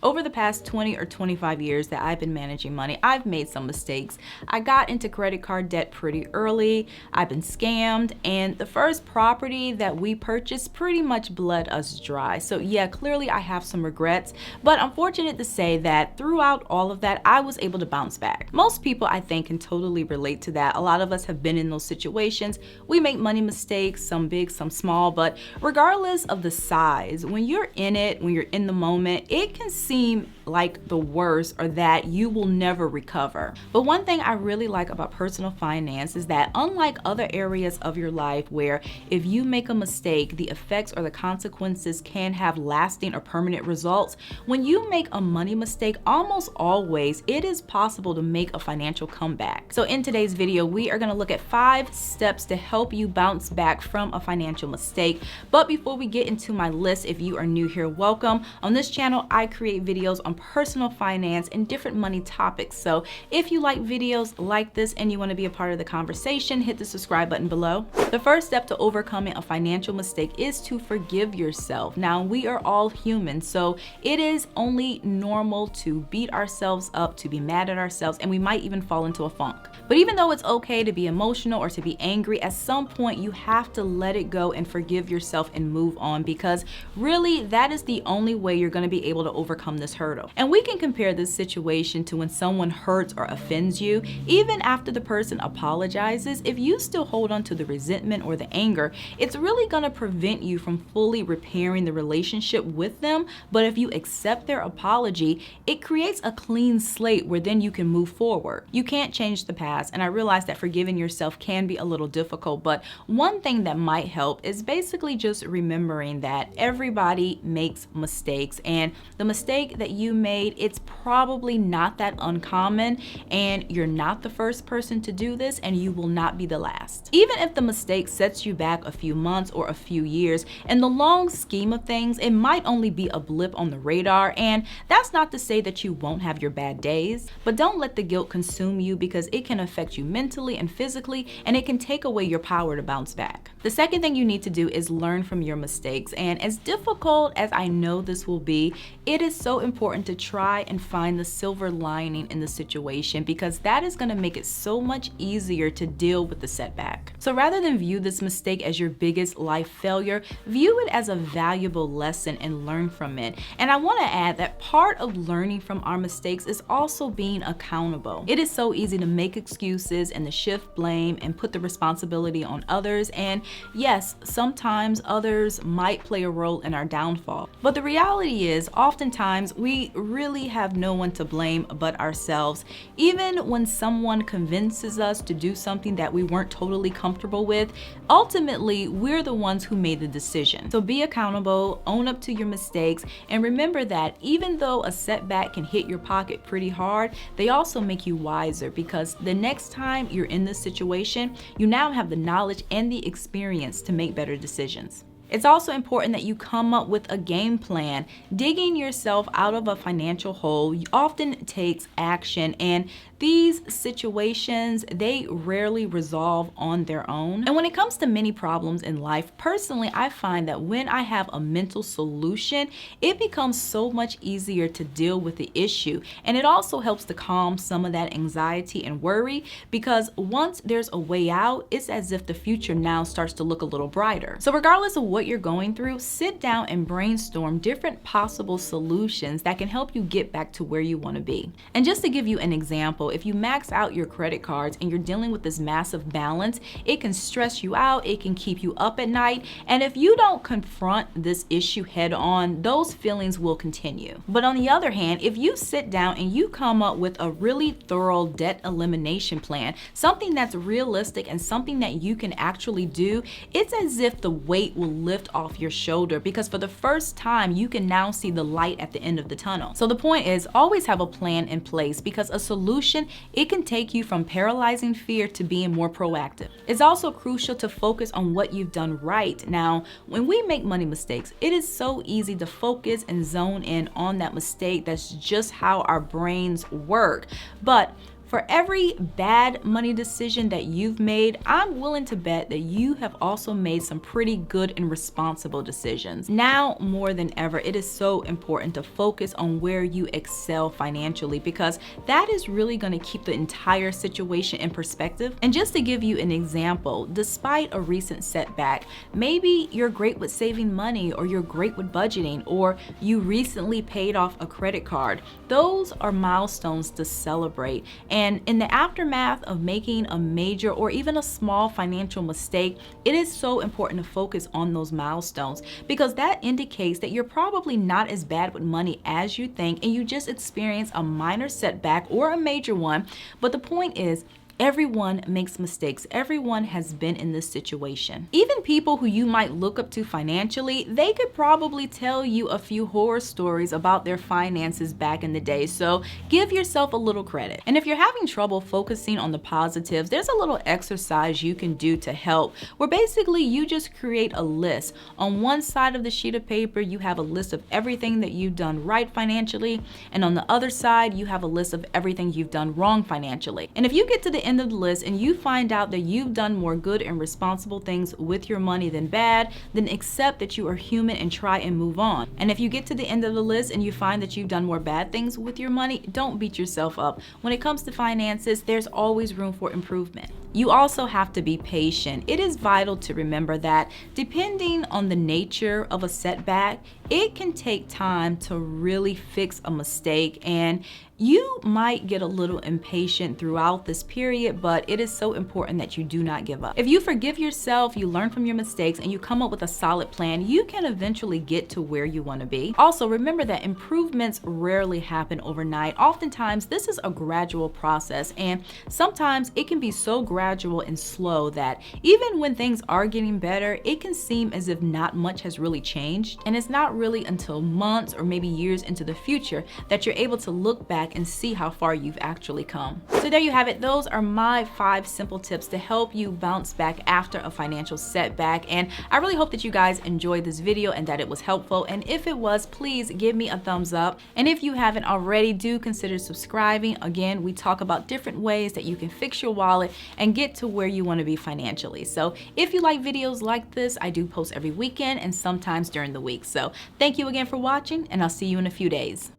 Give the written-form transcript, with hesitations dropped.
Over the past 20 or 25 years that I've been managing money, I've made some mistakes. I got into credit card debt pretty early, I've been scammed, and the first property that we purchased pretty much bled us dry. So yeah, clearly I have some regrets, but I'm fortunate to say that throughout all of that, I was able to bounce back. Most people, I think, can totally relate to that. A lot of us have been in those situations. We make money mistakes, some big, some small, but regardless of the size, when you're in it, when you're in the moment, it can seem like the worst or that you will never recover. But one thing I really like about personal finance is that unlike other areas of your life where if you make a mistake, the effects or the consequences can have lasting or permanent results, when you make a money mistake, almost always it is possible to make a financial comeback. So in today's video, we are going to look at 5 steps to help you bounce back from a financial mistake. But before we get into my list, if you are new here, welcome. On this channel, I create videos on personal finance and different money topics. So if you like videos like this and you want to be a part of the conversation, hit the subscribe button below. The first step to overcoming a financial mistake is to forgive yourself. Now, we are all human, so it is only normal to beat ourselves up, to be mad at ourselves, and we might even fall into a funk. But even though it's okay to be emotional or to be angry, at some point you have to let it go and forgive yourself and move on, because really that is the only way you're going to be able to overcome this hurdle. And we can compare this situation to when someone hurts or offends you. Even after the person apologizes, if you still hold on to the resentment or the anger, it's really going to prevent you from fully repairing the relationship with them. But if you accept their apology, it creates a clean slate where then you can move forward. You can't change the past, and I realize that forgiving yourself can be a little difficult, but one thing that might help is basically just remembering that everybody makes mistakes, and the mistake that you made, it's probably not that uncommon, and you're not the first person to do this, and you will not be the last. Even if the mistake sets you back a few months or a few years, in the long scheme of things, it might only be a blip on the radar, and that's not to say that you won't have your bad days, but don't let the guilt consume you, because it can affect you mentally and physically, and it can take away your power to bounce back. The second thing you need to do is learn from your mistakes, and as difficult as I know this will be, it is so important to try and find the silver lining in the situation, because that is going to make it so much easier to deal with the setback. So rather than view this mistake as your biggest life failure, view it as a valuable lesson and learn from it. And I want to add that part of learning from our mistakes is also being accountable. It is so easy to make excuses and to shift blame and put the responsibility on others. And yes, sometimes others might play a role in our downfall. But the reality is, oftentimes we really have no one to blame but ourselves. Even when someone convinces us to do something that we weren't totally comfortable with, ultimately we're the ones who made the decision. So be accountable, own up to your mistakes, and remember that even though a setback can hit your pocket pretty hard, they also make you wiser, because the next time you're in this situation, you now have the knowledge and the experience to make better decisions. It's also important that you come up with a game plan. Digging yourself out of a financial hole often takes action, and these situations, they rarely resolve on their own. And when it comes to many problems in life, personally, I find that when I have a mental solution, it becomes so much easier to deal with the issue. And it also helps to calm some of that anxiety and worry, because once there's a way out, it's as if the future now starts to look a little brighter. So regardless of what you're going through, sit down and brainstorm different possible solutions that can help you get back to where you want to be. And just to give you an example, if you max out your credit cards and you're dealing with this massive balance, it can stress you out, it can keep you up at night, and if you don't confront this issue head on, those feelings will continue. But on the other hand, if you sit down and you come up with a really thorough debt elimination plan, something that's realistic and something that you can actually do, it's as if the weight will lift off your shoulder, because for the first time you can now see the light at the end of the tunnel. So the point is, always have a plan in place, because a solution, it can take you from paralyzing fear to being more proactive. It's also crucial to focus on what you've done right. Now, when we make money mistakes, it is so easy to focus and zone in on that mistake. That's just how our brains work. But For every bad money decision that you've made, I'm willing to bet that you have also made some pretty good and responsible decisions. Now more than ever, it is so important to focus on where you excel financially, because that is really going to keep the entire situation in perspective. And just to give you an example, despite a recent setback, maybe you're great with saving money, or you're great with budgeting, or you recently paid off a credit card. Those are milestones to celebrate. And in the aftermath of making a major or even a small financial mistake, it is so important to focus on those milestones, because that indicates that you're probably not as bad with money as you think, and you just experienced a minor setback or a major one. But the point is, everyone makes mistakes. Everyone has been in this situation. Even people who you might look up to financially, they could probably tell you a few horror stories about their finances back in the day. So give yourself a little credit. And if you're having trouble focusing on the positives, there's a little exercise you can do to help, where basically you just create a list. On one side of the sheet of paper, you have a list of everything that you've done right financially, and on the other side, you have a list of everything you've done wrong financially. And if you get to the end of the list and you find out that you've done more good and responsible things with your money than bad, then accept that you are human and try and move on. And if you get to the end of the list and you find that you've done more bad things with your money, don't beat yourself up. When it comes to finances, there's always room for improvement. You also have to be patient. It is vital to remember that depending on the nature of a setback, it can take time to really fix a mistake, and you might get a little impatient throughout this period, but it is so important that you do not give up. If you forgive yourself, you learn from your mistakes, and you come up with a solid plan, you can eventually get to where you want to be. Also, remember that improvements rarely happen overnight. Oftentimes, this is a gradual process, and sometimes it can be so gradual and slow that even when things are getting better, it can seem as if not much has really changed. And it's not really until months or maybe years into the future that you're able to look back and see how far you've actually come. So there you have it. Those are my 5 simple tips to help you bounce back after a financial setback. And I really hope that you guys enjoyed this video and that it was helpful. And if it was, please give me a thumbs up. And if you haven't already, do consider subscribing. Again, we talk about different ways that you can fix your wallet and get to where you want to be financially. So if you like videos like this, I do post every weekend and sometimes during the week. So thank you again for watching, and I'll see you in a few days.